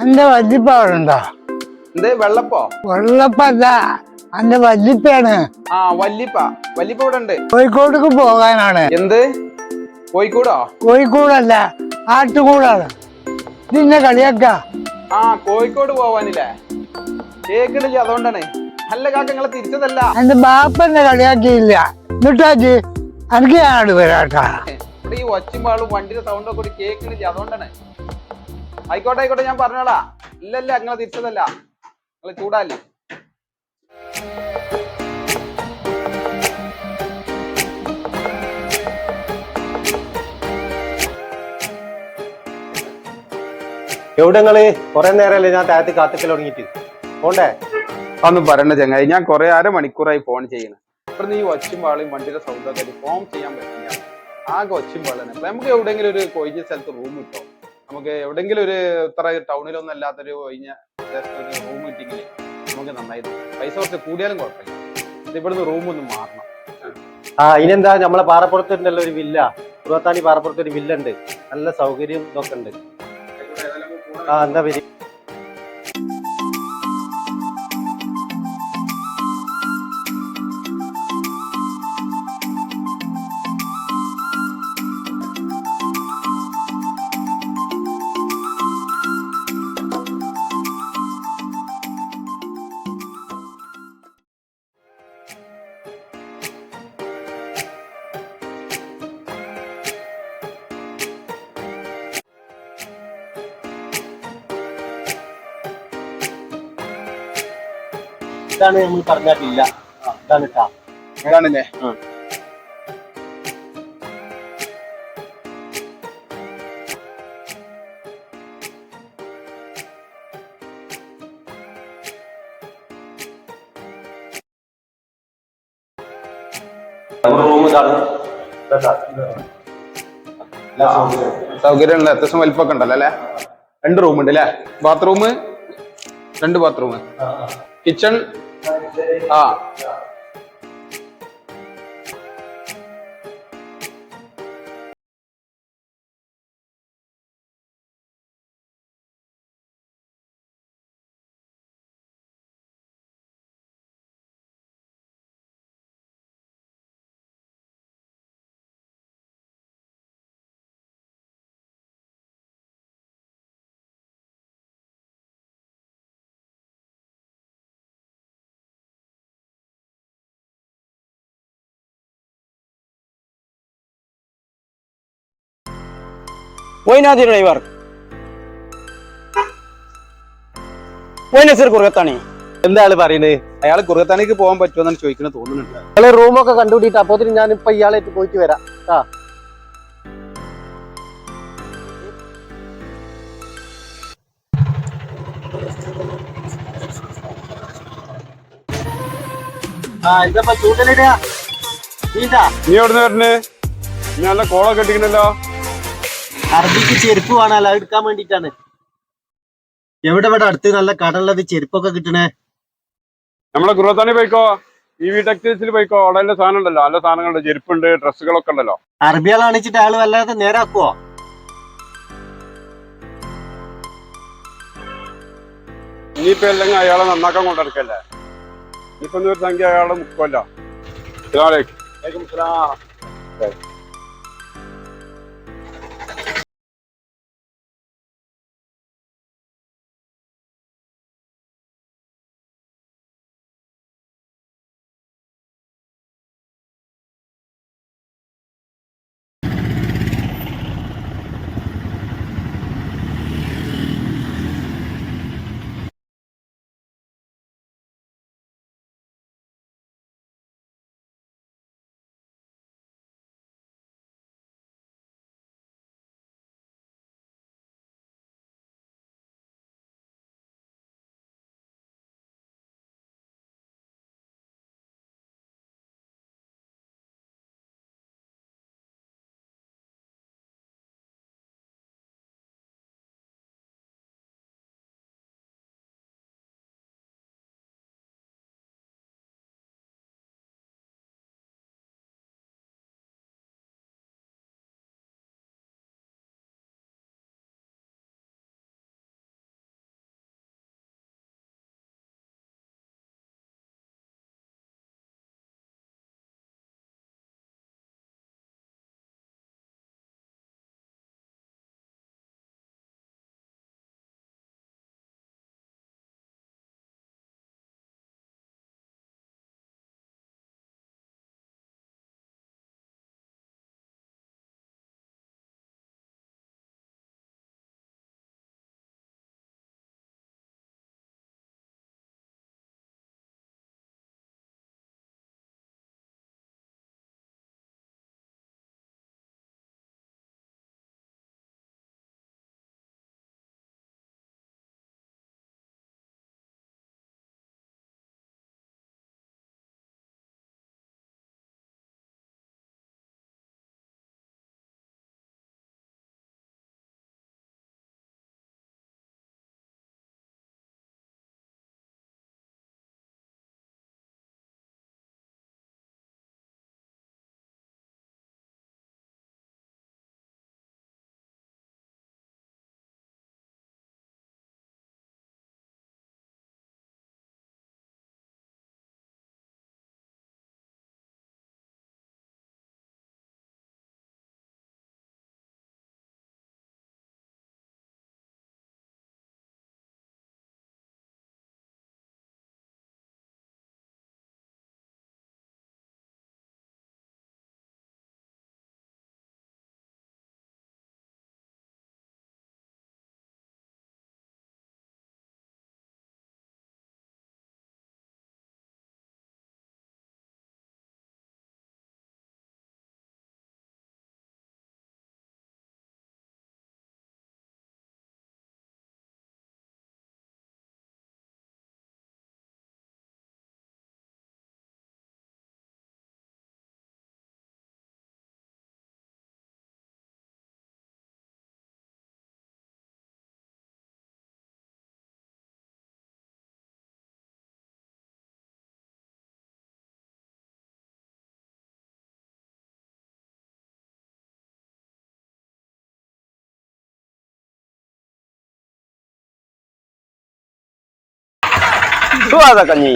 എന്റെ വല്യപ്പ അവിടെ ഉണ്ടോ? എന്തേ വെള്ളപ്പോ? വെള്ളപ്പല്ല, എന്റെ വല്യപ്പയാണ്. ആ വല്യപ്പ ഇവിടെ ഉണ്ട്. കോഴിക്കോട്ടേക്ക് പോകാനാണ്. എന്ത് കോഴിക്കോടോ? കോഴിക്കോടല്ല, ആട്ടുകൂടാണ്. നിന്നെ കളിയാക്ക. ആ കോഴിക്കോട് പോവാനില്ലേ? കേക്കണില്ല, അതുകൊണ്ടാണ്. അല്ല കാക്ക നിങ്ങളെ തിരിച്ചതല്ല. എന്റെ ബാപ്പന്നെ കളിയാക്കിയില്ല. എന്നിട്ടാജി എനിക്ക് ഞാനോട് വരാട്ടാ. ഇവിടെ ഈ ഒച്ചമ്പാളും വണ്ടിയുടെ സൗണ്ട് ഒക്കെ കേക്കണില്ല, അതുകൊണ്ടാണ്. ആയിക്കോട്ടെ ഞാൻ പറഞ്ഞോളാ. ഇല്ലല്ല നിങ്ങളെ തിരിച്ചതല്ല, നിങ്ങള് ചൂടാല്ലേ. എവിടെങ്ങള് കൊറേ നേരമല്ലേ ഞാൻ താഴത്ത് കാത്തിക്കൽ തുടങ്ങിട്ട് പോണ്ടേ? ഒന്നും പറയണ്ട ചങ്ങായി, ഞാൻ കുറെ അരമണിക്കൂറായി ഫോൺ ചെയ്യണം. ഇവിടുന്ന് ഈ ഒച്ചമ്പാളും വണ്ടിയുടെ സൗണ്ട് ഒക്കെ ഫോൺ ചെയ്യാൻ പറ്റില്ല. ആകെ ഒച്ചമ്പാളാണ്. അപ്പൊ നമുക്ക് എവിടെയെങ്കിലും ഒരു കൊഴിഞ്ഞ സ്ഥലത്ത് റൂം കിട്ടോ? നമുക്ക് എവിടെയെങ്കിലും ഒരു ഇത്ര ടൗണിലൊന്നും അല്ലാത്തൊരു കൊഴിഞ്ഞ റൂം കിട്ടിയെങ്കിൽ നമുക്ക് നന്നായിരുന്നു. പൈസ കുറച്ച് കൂടിയാലും കുഴപ്പമില്ല. ഇവിടുന്ന് റൂമൊന്നും മാറണം. അതിനെന്താ, നമ്മളെ പാറപ്പുറത്തുണ്ടല്ലോ ഒരു വില്ല, പുറത്താണി പാറപ്പുറത്ത് ഒരു വില്ല ഉണ്ട്. നല്ല സൗകര്യം ഇതൊക്കെ ഉണ്ട്. എന്താ പേര്? ഇതാണ് നമ്മൾ പറഞ്ഞിട്ടില്ല. ഇതാണ് കേട്ടാ, ഇതാണല്ലേ? റൂം ഇതാണ്. സൗകര്യമുള്ള അത്യാവശ്യം വലിപ്പൊക്കെ ഉണ്ടല്ലോ അല്ലെ? 2 റൂം ഉണ്ട് അല്ലെ? Bathroom 2 bathroom, kitchen. ആ ഡ്രൈവർ കുറുകത്താണി. എന്താ ആള് പറയുന്നത്? അയാൾ കുറുകത്താണിക്ക് പോകാൻ പറ്റുമെന്നാണ് ചോദിക്കുന്നത് തോന്നുന്നുണ്ട്. നിങ്ങള് റൂമൊക്കെ കണ്ടുപിടിയിട്ട് അപ്പോ ഞാനിപ്പോ ഇയാളായിട്ട് പോയിട്ട് വരാം. നീ എവിടുന്ന് വരണേ? നല്ല കോളൊക്കെ കെട്ടിക്കണല്ലോ. അറബിക്ക് ചെരുപ്പ് വേണല്ലോ, അത് എടുക്കാൻ വേണ്ടിട്ടാണ്. എവിടെ അടുത്ത് നല്ല കടയുള്ളത്, ചെരുപ്പൊക്കെ കിട്ടണേ? നമ്മളെ കുറുകത്താണി പോയിക്കോ, ഈ ടെക്സ്റ്റൈൽസിൽ പോയിക്കോ. അവിടെ നല്ല സാധനം ഉണ്ടല്ലോ, നല്ല സാധനങ്ങളുണ്ട്, ചെരുപ്പുണ്ട്, ഡ്രസ്സുകളൊക്കെ ഉണ്ടല്ലോ. അറബികളാണിച്ചിട്ട് ആള് വല്ലാതെ നേരാക്കുവോ? ഇനിയിപ്പോ അല്ലെങ്കിൽ അയാളെ നന്നാക്കാൻ കൊണ്ടെടുക്കല്ലേ? ഇനിയിപ്പോ ഒരു സംഖ്യ അയാളെ മുക്കുമല്ലോ. സുവാദ കഞ്ഞി